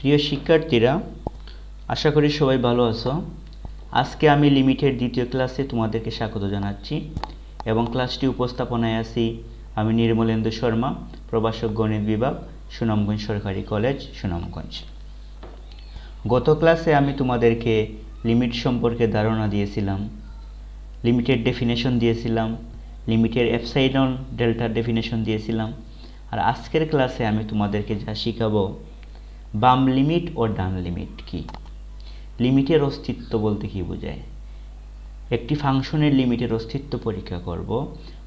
প্রিয় শিক্ষার্থীরা, আশা করি সবাই ভালো আছো। আজকে আমি লিমিটের দ্বিতীয় ক্লাসে তোমাদেরকে স্বাগত জানাচ্ছি এবং ক্লাসটি উপস্থাপনায় আছি আমি নির্মলেন্দু শর্মা, প্রভাষক গণিত বিভাগ, সুনামগঞ্জ সরকারি কলেজ, সুনামগঞ্জ। গত ক্লাসে আমি তোমাদেরকে লিমিট সম্পর্কে ধারণা দিয়েছিলাম, লিমিটের ডেফিনেশন দিয়েছিলাম, লিমিটের এপসাইলন ডেল্টার ডেফিনেশন দিয়েছিলাম। আর আজকের ক্লাসে আমি তোমাদেরকে যা শিখাবো, বাম লিমিট ও ডান লিমিট কি, লিমিটের অস্তিত্ব বলতে কি বোঝায়, একটি ফাংশনের লিমিটের অস্তিত্ব পরীক্ষা করব।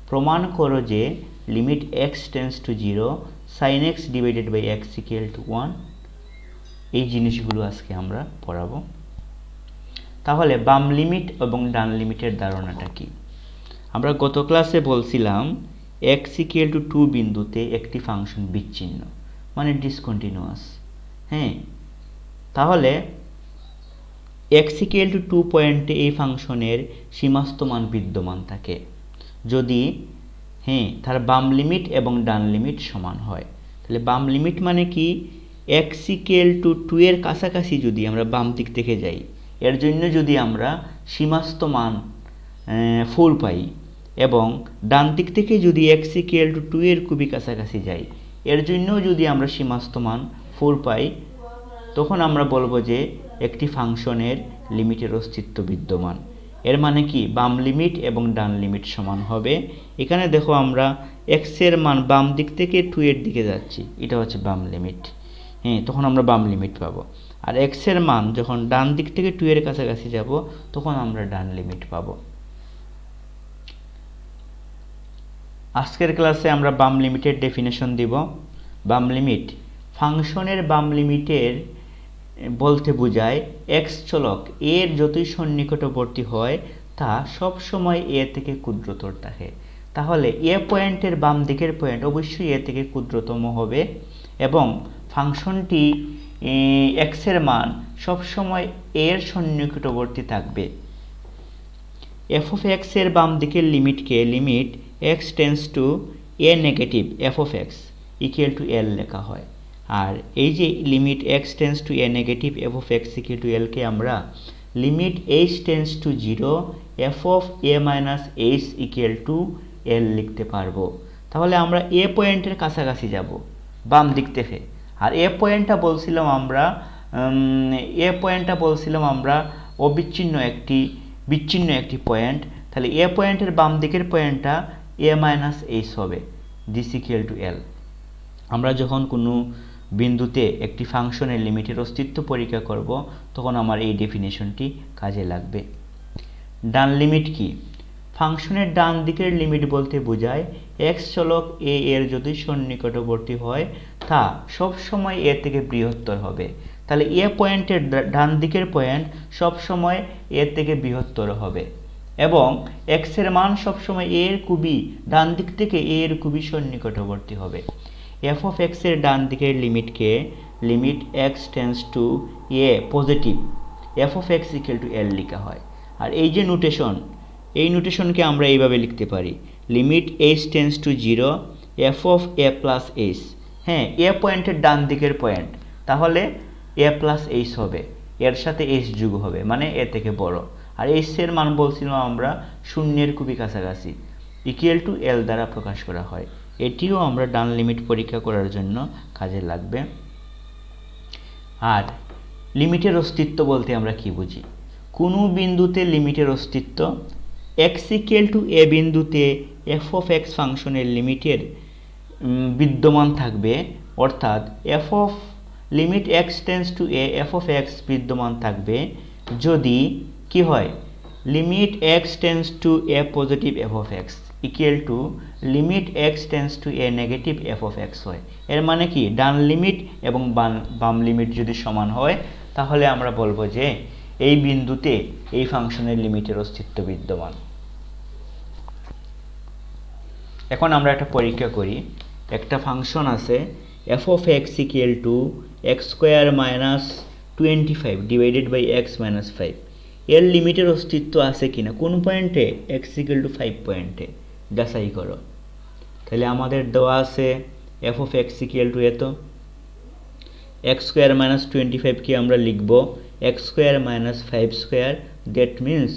প্রমাণ করো যে limit x tends to 0 sin x divided by x equal to 1। এই জিনিসগুলো আজকে আমরা পড়াবো। তাহলে বাম লিমিট এবং ডান লিমিটের ধারণাটা কি? আমরা গত ক্লাসে বলছিলাম x ইকুয়াল টু 2 বিন্দুতে একটি ফাংশন বিচ্ছিন্ন, মানে ডিসকন্টিনিউয়াস। হ্যাঁ, তাহলে x ইকুয়াল টু 2 পয়েন্টে এই ফাংশনের সীমাস্থ মান বিদ্যমান থাকে যদি তার বাম লিমিট এবং ডান লিমিট সমান হয়। তাহলে বাম লিমিট মানে কি? x ইকুয়াল টু 2 এর কাছাকাছি যদি আমরা বাম দিক থেকে যাই, এর জন্য যদি আমরা সীমাস্থ মান 4 পাই, এবং ডান দিক থেকে যদি x ইকুয়াল টু 2 এর খুবই কাছাকাছি যাই, এর জন্য যদি আমরা সীমাস্থ মান 4 পাই, তখন আমরা বলবো যে একটি ফাংশনের লিমিটের অস্তিত্ব বিদ্যমান। এর মানে কি? বাম লিমিট এবং ডান লিমিট সমান হবে। এখানে দেখো, আমরা x এর মান বাম দিক থেকে 2 এর দিকে যাচ্ছি, এটা হচ্ছে বাম লিমিট। তখন আমরা বাম লিমিট পাবো। আর x এর মান যখন ডান দিক থেকে 2 এর কাছাকাছি যাব, তখন আমরা ডান লিমিট পাবো। আজকের ক্লাসে আমরা বাম লিমিটের ডেফিনেশন দিব। বাম লিমিট, ফাংশনের বাম লিমিটের বলতে বোঝায় x চলক এর যতই সন্নিকটবর্তী হয় তা সব সময় a থেকে ক্ষুদ্রতর থাকে। তাহলে a পয়েন্টের বাম দিকের পয়েন্ট অবশ্যই a থেকে ক্ষুদ্রতম হবে, এবং ফাংশনটি x এর মান সব সময় a এর সন্নিকটবর্তী থাকবে। f of x এর বাম দিকের লিমিটকে limit x tends to a negative f of x equal to l লেখা হয়। আর এই যে limit x tends to a negative f of x equal to l কে আমরা limit h tends to 0 f of a minus h equal to l লিখতে পারবো। তাহলে আমরা a পয়েন্টের কাছাকাছি যাব বাম দিক থেকে। আর a পয়েন্টটা বলছিলাম আমরা বিচ্ছিন্ন একটি পয়েন্ট। তাহলে a পয়েন্টের বাম দিকের পয়েন্টটা a মাইনাস h হবে, দিস ইকুয়াল টু l। আমরা যখন কোনো বিন্দুতে একটি ফাংশনের লিমিটের অস্তিত্ব পরীক্ষা করব, তখন আমার এই ডেফিনেশনটি কাজে লাগবে। ডান লিমিট কি? ফাংশনের ডান দিকের লিমিট বলতে বোঝায় x চলক a এর যদি সন্নিকটবর্তী হয় তা সব সময় a থেকে বৃহত্তর হবে। তাহলে a পয়েন্টের ডান দিকের পয়েন্ট সব সময় a থেকে বৃহত্তর হবে, এবং x এর মান সব সময় a এর খুবই ডান দিক থেকে a এর খুবই সন্নিকটবর্তী হবে। f of x এর ডান দিকের লিমিটকে limit x tends to a positive f of x equal to l লেখা হয়। আর এই যে নোটেশন, এই নোটেশনকে আমরা এইভাবে লিখতে পারি, limit h tends to 0 f of a plus h। a পয়েন্টের ডান দিকের পয়েন্ট, তাহলে a প্লাস h হবে, এর সাথে h যোগ হবে, মানে a থেকে বড়। আর h এর মান বলছিলাম আমরা শূন্যের খুবই কাছাকাছি, ইকুয়াল টু l দ্বারা প্রকাশ করা হয়। এটিও আমরা ডান লিমিট পরীক্ষা করার জন্য কাজে লাগবে। আর লিমিটের অস্তিত্ব বলতে আমরা কি বুঝি? কোনো বিন্দুতে লিমিটের অস্তিত্ব, x ইকুয়াল টু a বিন্দুতে f of x ফাংশনের লিমিটের বিদ্যমান থাকবে, অর্থাৎ f of limit x tends to a f of x বিদ্যমান থাকবে যদি কি হয়? Limit x tends to a positive f of x equal to limit x tends to a negative f of x হয়। এর মানে কি? ডান লিমিট এবং বাম লিমিট যদি সমান হয়, তাহলে আমরা বলবো যে এই বিন্দুতে এই ফাংশনের লিমিটের অস্তিত্ব বিদ্যমান। এখন আমরা একটা পরীক্ষা করি। একটা ফাংশন আছে f of x equal to x square minus 25 divided by x minus 5। এর লিমিটের অস্তিত্ব আছে কিনা কোন পয়েন্টে? x ইকুয়াল টু 5 পয়েন্টে। যাচাই করো। তাহলে আমাদের দেওয়া আছে f of x equal two এত, এক্স স্কোয়ার মাইনাস 25 কি আমরা লিখব x square minus 5 square, that means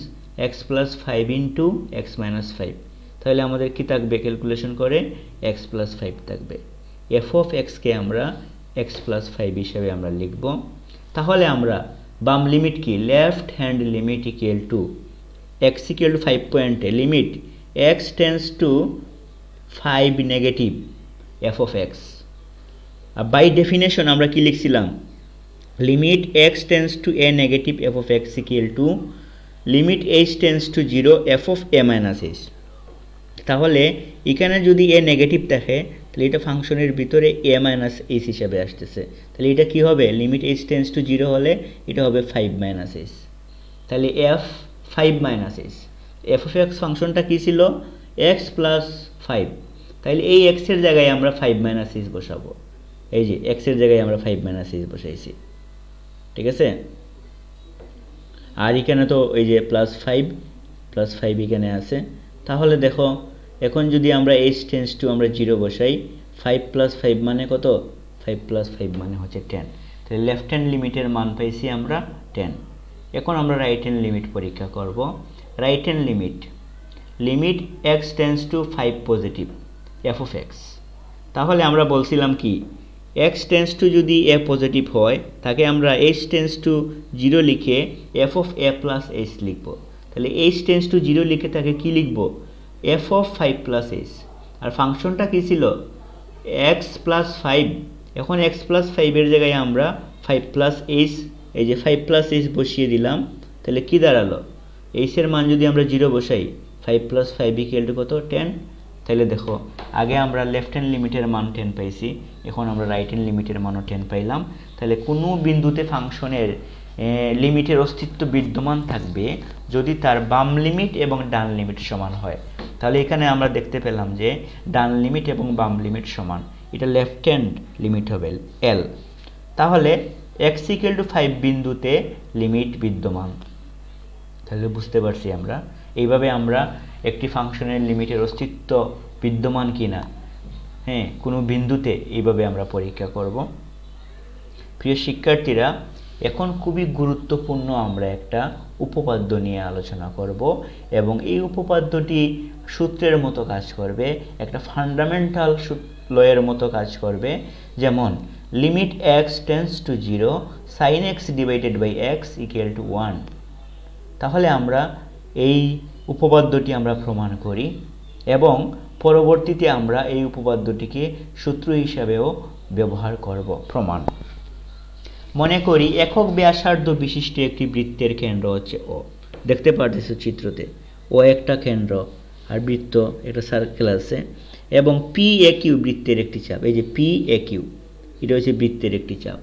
x plus 5 into x minus 5। তাহলে আমাদের কি থাকবে, ক্যালকুলেশন করে এক্স প্লাস 5 থাকবে। এফ অফ এক্সকে আমরা এক্স প্লাস 5 হিসেবে আমরা লিখব। তাহলে আমরা বাম লিমিট কি, left hand limit equal to x equal to 5 পয়েন্টে limit x tends to 5 negative f of x. By definition আমরা কি লিখছিলাম, limit x tends to a negative f of x equal to limit h tends to 0 f of a minus h. তাহলে এখানে যদি এ negative থাকে তাহলে এটা ফাংশনের ভিতরে এ মাইনাস এইচ হিসাবে আসতেছে। তাহলে এটা কি হবে, লিমিট এইচ টেন্স টু 0 হলে এটা হবে 5 মাইনাস এইচ। তাহলে F 5 minus H, F of x ফাংশনটা কী ছিল, এক্স প্লাস 5। তাহলে এই এক্সের জায়গায় আমরা 5 মাইনাস এইচ বসাবো। এই যে এক্সের জায়গায় আমরা 5 মাইনাস এইচ বসাইছি, ঠিক আছে। আর এখানে তো এই যে প্লাস 5 এখানে আছে। তাহলে দেখো এখন যদি আমরা এইচ টেন্স টু আমরা 0 বসাই, 5 প্লাস 5 মানে কত, 5 প্লাস 5 মানে হচ্ছে 10। তাহলে লেফট হ্যান্ড লিমিটের মান পাইছি আমরা 10। এখন আমরা রাইট হ্যান্ড লিমিট পরীক্ষা করব। Right hand limit x tends to 5 positive F of x. তাহলে আমরা বলছিলাম কি, এক্স টেন্স টু যদি এ পজিটিভ হয় তাকে আমরা এইচ টেন্স টু 0 লিখে F of A plus H লিখব। তাহলে এইচ টেন্স টু 0 লিখে তাকে কি লিখব, এফ অফ 5 প্লাস এইচ। আর ফাংশনটা কী ছিল, এক্স প্লাস 5। এখন এক্স প্লাস 5-এর জায়গায় আমরা 5 প্লাস এইচ, এই যে 5 প্লাস এইচ বসিয়ে দিলাম। তাহলে কি দাঁড়ালো, এইচের মান যদি আমরা 0 বসাই, 5 প্লাস 5 ইকুয়াল টু কত, 10। তাহলে দেখো আগে আমরা লেফট হ্যান্ড লিমিটের মান 10 পাইছি, এখন আমরা রাইট হ্যান্ড লিমিটের মানও 10 পাইলাম। তাহলে কোনো বিন্দুতে ফাংশনের লিমিটের অস্তিত্ব বিদ্যমান থাকবে যদি তার বাম লিমিট এবং ডান লিমিট সমান হয়। তাহলে এখানে আমরা দেখতে পেলাম যে ডান লিমিট এবং বাম লিমিট সমান, এটা লেফট হ্যান্ড লিমিট হবে এল। তাহলে এক্স ইকুয়াল টু 5 বিন্দুতে লিমিট বিদ্যমান। তাহলে বুঝতে পারছি আমরা এইভাবে আমরা একটি ফাংশনের লিমিটের অস্তিত্ব বিদ্যমান কিনা কোনো বিন্দুতে এইভাবে আমরা পরীক্ষা করব। প্রিয় শিক্ষার্থীরা, এখন খুবই গুরুত্বপূর্ণ আমরা একটা উপপাদ্য নিয়ে আলোচনা করব এবং এই উপপাদ্যটি সূত্রের মতো কাজ করবে, একটা ফান্ডামেন্টাল লয়ের মতো কাজ করবে। যেমন limit x tends to 0 sine x divided by x equal to 1। তাহলে আমরা এই উপপাদ্যটি আমরা প্রমাণ করি এবং পরবর্তীতে আমরা এই উপপাদ্যটিকে সূত্র হিসাবেও ব্যবহার করব। প্রমাণ, মনে করি একক ব্যাসার্ধ বিশিষ্ট একটি বৃত্তের কেন্দ্র হচ্ছে ও। দেখতে পারতেছো চিত্রতে, ও একটা কেন্দ্র আর বৃত্ত একটা সার্কেল আছে এবং পি এ কিউ বৃত্তের একটি চাপ। এই যে পি এ কিউ, এটা হচ্ছে বৃত্তের একটি চাপ।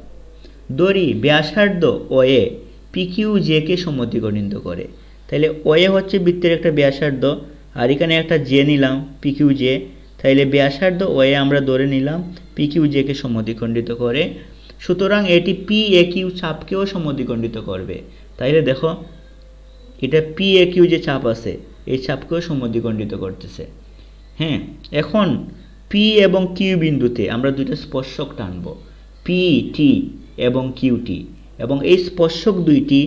ধরি ব্যাসার্ধ ও এ পি কিউ জে কে সমদ্বিখণ্ডিত করে। তাহলে ও এ হচ্ছে বৃত্তের একটা ব্যাসার্ধ আর এখানে একটা জে নিলাম পি কিউ জে। তাহলে ব্যাসার্ধ ও এ আমরা ধরে নিলাম পি কিউ জে কে সমদ্বিখণ্ডিত করে, সুতরাং এটি পি এ কিউ চাপকেও সমদ্বিখণ্ডিত করবে। তাইলে দেখো এটা পি এ কিউ যে চাপ আছে এই চাপকেও সমদ্বিখণ্ডিত করতেছে। এখন পি এবং কিউ বিন্দুতে আমরা দুইটা স্পর্শক টানব, পি টি এবং কিউ টি, এবং এই স্পর্শক দুইটি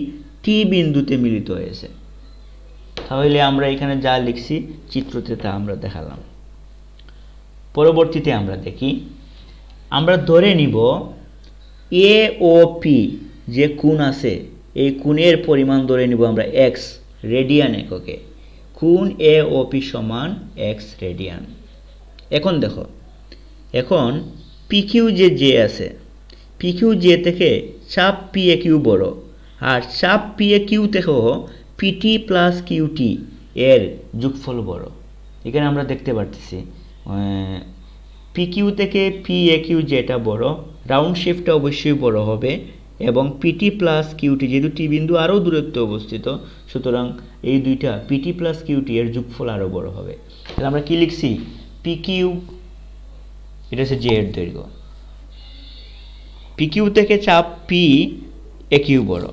টি বিন্দুতে মিলিত হয়েছে। তাহলে আমরা এখানে যা লিখছি চিত্রতে তা আমরা দেখালাম। পরবর্তীতে আমরা দেখি, আমরা ধরে নিব এ ও পি যে কোণ আছে এই কোণের পরিমাণ ধরে নিব আমরা এক্স রেডিয়ান এককে। কোণ এ ও পি সমান এক্স রেডিয়ান। এখন দেখো, এখন পি কিউ যে আছে, পি কিউ জে থেকে চাপ পি এ কিউ বড়, আর চাপ পি এ কিউ থেকেও পিটি প্লাস কিউটি এর যোগফল বড়। এখানে আমরা দেখতে পারতেছি পি কিউ থেকে পি এ কিউ যেটা বড়, রাউন্ড শেপটা অবশ্যই বড় হবে এবং পিটি প্লাস কিউটি যেহেতু টি বিন্দু আরও দূরত্বে অবস্থিত, সুতরাং এই দুইটা পিটি প্লাস কিউটি এর যোগফল আরও বড় হবে। তাহলে আমরা কি লিখছি, পি কিউ এটা হচ্ছে জে এর দৈর্ঘ্য, পি কিউ থেকে চাপ পি এ কিউ বড়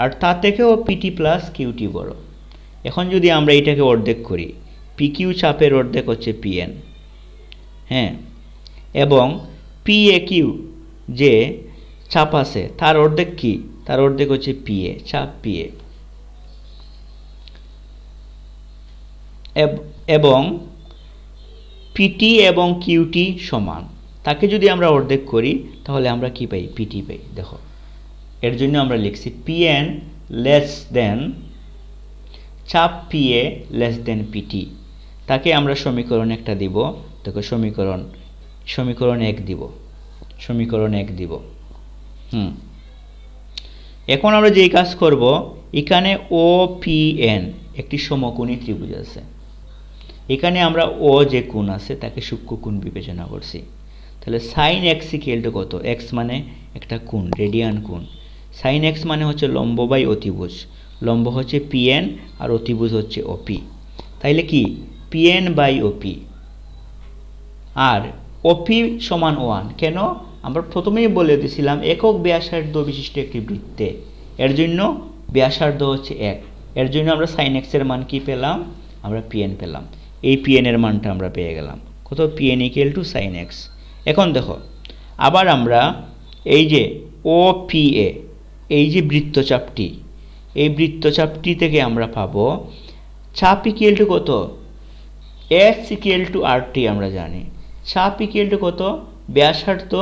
আর তা থেকেও পিটি প্লাস কিউটি বড়। এখন যদি আমরা এটাকে অর্ধেক করি, পি কিউ চাপের অর্ধেক হচ্ছে পিএন, এবং পি এ কিউ যে চাপ আছে, তার অর্ধেক কি? তার অর্ধেক হচ্ছে পিএ, চাপ পিএ। এবং পিটি এবং কিউটি সমান, তাকে যদি আমরা অর্ধেক করি তাহলে আমরা কি পাই? পিটি পাই। দেখো, এর জন্য আমরা লিখছি পিএন লেস দেন চাপ পিএ লেস দেন পিটি। তাকে আমরা সমীকরণ একটা দিব। দেখো, সমীকরণ 1 দিব, সমীকরণ 1 দিব। এখন আমরা যেই কাজ করব, এখানে OPN একটি সমকোণী ত্রিভুজ আছে। এখানে আমরা ও যে কোণ আছে তাকে সূক্ষ্ম কোণ বিবেচনা করছি। তাহলে সাইন এক্স ইকুয়াল টু কত? এক্স মানে একটা কোণ, রেডিয়ান কোণ। সাইন এক্স মানে হচ্ছে লম্ব বাই অতিভুজ। লম্ব হচ্ছে পিএন আর অতিভুজ হচ্ছে ওপি। তাইলে কি? পিএন বাই ওপি। আর ওপি সমান 1। কেন? আমরা প্রথমেই বলে দিয়েছিলাম একক ব্যাসার্ধ বিশিষ্ট একটি বৃত্তে, এর জন্য ব্যাসার্ধ হচ্ছে 1। এর জন্য আমরা সাইন এক্সের মান কি পেলাম? আমরা পিএন পেলাম। এই পিএন এর মানটা আমরা পেয়ে গেলাম। কত? P N equal to sine x. এখন দেখো, আবার আমরা এই যে ওপিএ, এই যে বৃত্তচাপটি, এই বৃত্তচাপটি থেকে আমরা পাবো চাপ ইকুয়াল টু কত? এস ইকুয়াল টু আরটি আমরা জানি। চাপ ইকুয়াল টু কত? ব্যাসার্ধ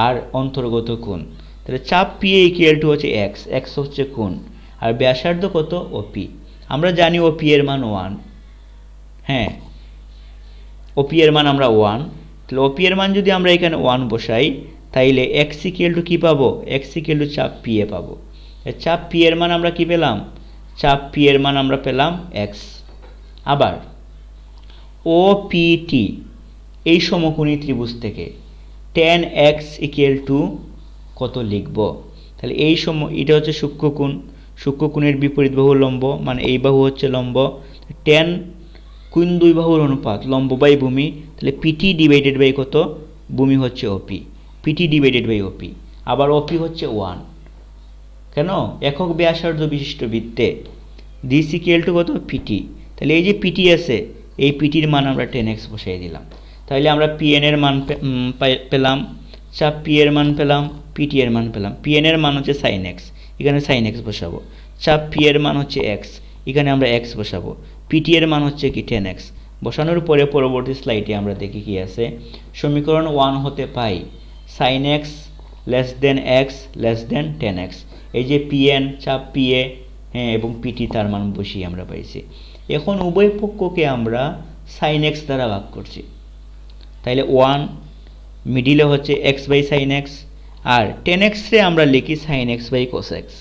আর অন্তর্গত কোণ। তাহলে চাপ পিএ ইকুয়াল টু হচ্ছে এক্স, এক্স হচ্ছে কোণ, আর ব্যাসার্ধ কত? ওপি। আমরা জানি ওপি এর মান 1। হ্যাঁ, ওপি এর মান আমরা 1। তাহলে ওপি এর মান যদি আমরা এখানে 1 বসাই, তাইলে এক্স ইকুয়াল টু কী পাবো? এক্স ইকুয়াল টু চাপ পিএ পাবো। চাপ পি এর মান আমরা কি পেলাম? চাপ পি এর মান আমরা পেলাম এক্স। আবার ওপিটি এই সমকোণী ত্রিভুজ থেকে tan x ইকুয়াল টু কত লিখব? তাহলে এই এটা হচ্ছে সূক্ষ্মকোণ, সূক্ষ্মকোণের বিপরীত বাহু লম্ব, মানে এই বাহু হচ্ছে লম্ব। tan কোণ দুই বাহুর অনুপাত, লম্ব বাই ভূমি। তাহলে পিটি ডিভাইডেড বাই কত? ভূমি হচ্ছে ওপি, পিটি ডিভাইডেড বাই ওপি। আবার ওপি হচ্ছে 1। কেন? একক ব্যাসার্ধ বিশিষ্ট বৃত্তে দিস ইকুয়াল টু কত? পিটি। তাহলে এই যে পিটি আছে, এই পিটির মান আমরা 10x বসাই দিলাম। তাহলে আমরা পিএন এর মান পেলাম, চাপ পি এর মান পেলাম, পিটি এর মান পেলাম। পিএন এর মান হচ্ছে সাইন এক্স, এখানে সাইন এক্স বসাবো। চাপ পি এর মান হচ্ছে এক্স, এখানে আমরা এক্স বসাবো। পিটি এর মান হচ্ছে কি? 10x। বসানোর পরে পরবর্তী স্লাইডে আমরা দেখি কি আছে। সমীকরণ 1 হতে পাই sine x less than x less than 10x। এই যে পিএন, চাপ পিএ, হ্যাঁ, এবং পিটি তার মান বসিয়ে আমরা পাইছি। এখন উভয় পক্ষকে আমরা সাইন এক্স দ্বারা ভাগ করছি। তাইলে 1 মিডিলে হচ্ছে এক্স বাই সাইন এক্স, আর 10x রে আমরা লিখি sine x by cos x.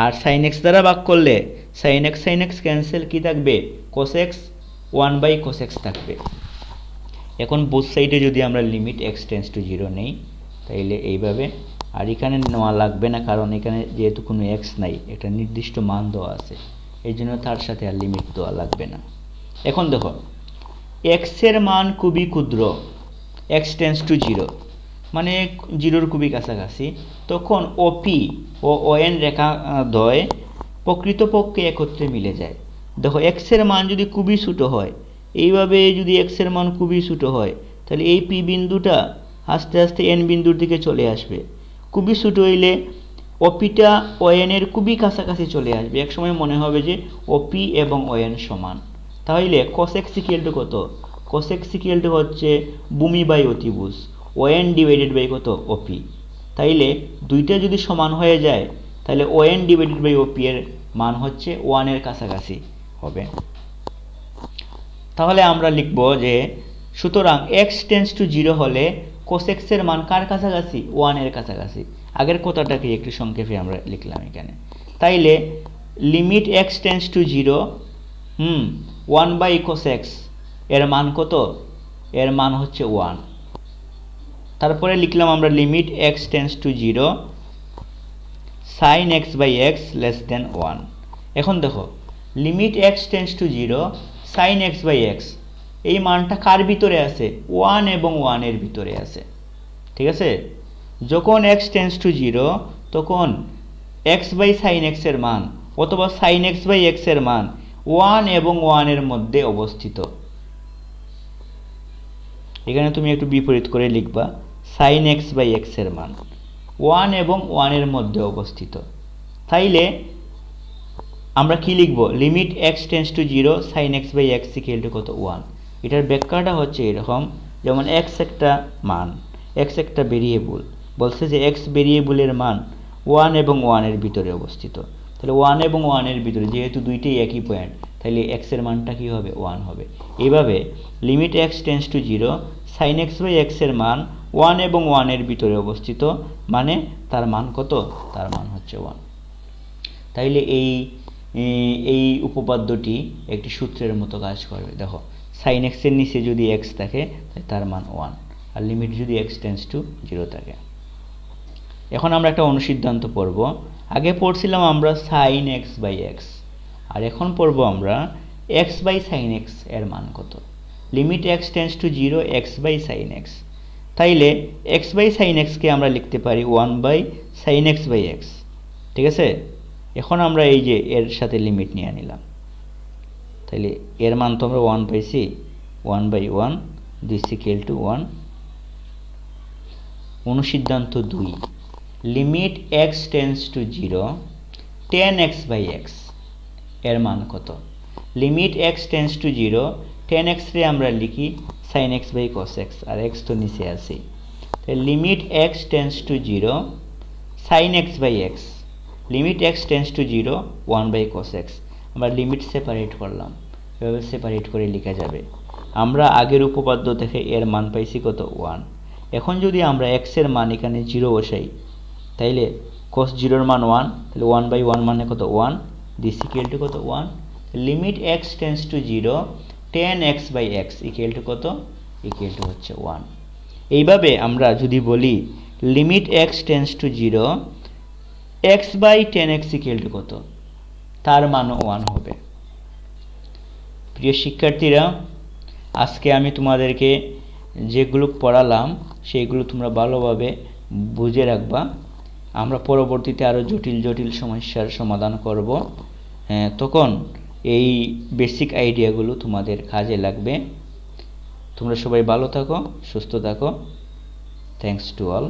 আর সাইন এক্স দ্বারা ভাগ করলে সাইন এক্স ক্যান্সেল, কি থাকবে? Cos x, 1 by cos x থাকবে। এখন বোথ সাইডে যদি আমরা লিমিট এক্স টেন্স টু 0 নেই, তাইলে এইভাবে। আর এখানে নেওয়া লাগবে না, কারণ এখানে যেহেতু কোনো এক্স নাই, একটা নির্দিষ্ট মান দেওয়া আছে, এই জন্য তার সাথে আর লিমিট দেওয়া লাগবে না। এখন দেখো, এক্সের মান খুবই ক্ষুদ্র, এক্স টেন্স টু 0, মানে 0-র খুবই কাছাকাছি, তখন ওপি ও ওএন রেখা দ্বয় প্রকৃতপক্ষে একত্রে মিলে যায়। দেখো, এক্সের মান যদি খুবই ছোটো হয়, এইভাবে যদি এক্সের মান খুবই ছোটো হয়, তাহলে এই পি বিন্দুটা আস্তে আস্তে এন বিন্দুর দিকে চলে আসবে। খুবই ছোটো হইলে ওপিটা ওএনের খুবই কাছাকাছি চলে আসবে। একসময় মনে হবে যে ওপি এবং ওএন সমান। তাহলে cos x ইকুয়াল টু কত? cos x ইকুয়াল টু হচ্ছে ভূমি বাই অতিভুজ, ওএন ডিভাইডেড বাই কত? ওপি। তাইলে দুইটা যদি সমান হয়ে যায়, তাহলে ওএন ডিভাইডেড বাই ওপি এর মান হচ্ছে 1 এর কাছাকাছি হবে। তাহলে আমরা লিখব যে সুতরাং x টেন্স টু 0 হলে cos x এর মান কার কাছাকাছি? 1 এর কাছাকাছি। আগের কথাটাকে একটু সংক্ষেপে আমরা লিখলাম এখানে। তাইলে limit x tends to 0, 1 by cos x এর মান কত? এর মান হচ্ছে 1। তারপরে লিখলাম আমরা limit x tends to 0 sin x by x less than 1। এখন দেখো, limit x tends to 0 sin x by x, এই মানটা কার ভিতরে আছে? 1 এবং 1 এর ভিতরে আছে। ঠিক আছে? যখন x টেন্স টু 0, তখন x বাই সাইন x এর মান অথবা সাইন x বাই x এর মান 1 এবং 1 এর মধ্যে অবস্থিত। এখানে তুমি একটু বিপরীত করে লিখবা, সাইন x বাই x এর মান 1 এবং 1 এর মধ্যে অবস্থিত। তাইলে আমরা কি লিখব, limit x tends to 0 sin x by x equal to কত 1। এটার ব্যাখ্যাটা হচ্ছে এরকম, যেমন x একটা মান, x একটা ভেরিয়েবল, বলছে যে x ভেরিয়েবলের মান 1 এবং 1 এর ভিতরে অবস্থিত। তাহলে 1 এবং 1 এর ভিতরে যেহেতু দুইটাই একই পয়েন্ট, তাহলে x এর মানটা কি হবে, 1 হবে। এইভাবে limit x tends to 0 sin x by x এর মান 1 এবং 1 এর ভিতরে অবস্থিত, মানে তার মান কত, তার মান হচ্ছে 1। তাইলে এই উপপাদ্যটি একটি সূত্রের মতো কাজ করবে। দেখো sin x এর নিচে যদি x থাকে তাহলে তার মান 1, আর লিমিট যদি x টেন্ডস টু 0 থাকে। এখন আমরা একটা অনুসিদ্ধান্ত পড়ব। আগে পড়ছিলাম আমরা sin x বাই x, আর এখন পড়ব আমরা x বাই sin x এর মান কত। Limit x tends to 0 x by sin x। তাইলে x বাই sin x কে আমরা লিখতে পারি 1 by sin x by x, ঠিক আছে। এখন আমরা এই যে এর সাথে লিমিট নিয়ে নিলাম, তাহলে এর মান তো আমরা 1 পাইছি, 1 বাই 1 দিস ইকুয়াল টু 1। অনুসিদ্ধান্ত 2, limit x tends to 0 tan x by x এর মান কত। Limit x tends to 0 tan x রে আমরা লিখি sin x by cos x, আর x তো নিচে আছে। তাহলে limit x tends to 0 sin x by x, limit x tends to 0 1 by cos x। আমরা লিমিট সেপারেট করলাম, এভাবে সেপারেট করে লেখা যাবে। আমরা আগের উপপাদ্য থেকে এর মান পাইছি কত, 1। এখন যদি আমরা x এর মান এখানে 0 বসাই, তাইলে cos 0 এর মান 1, তাহলে 1 বাই 1 মানে কত, 1, দিস ইকুয়াল টু কত, 1। Limit x tends to 0 tan x by x equal to কত, ইকুয়াল টু হচ্ছে 1। এইভাবে আমরা যদি বলি limit x tends to 0 x by tan x equal to কত, তার মানও 1 হবে। প্রিয় শিক্ষার্থীরা, আজকে আমি তোমাদেরকে যেগুলো পড়ালাম সেইগুলো তোমরা ভালোভাবে বুঝে রাখবা। আমরা পরবর্তীতে আরও জটিল জটিল সমস্যার সমাধান করব, তখন এই বেসিক আইডিয়াগুলো তোমাদের কাজে লাগবে। তোমরা সবাই ভালো থাকো, সুস্থ থাকো। Thanks to all.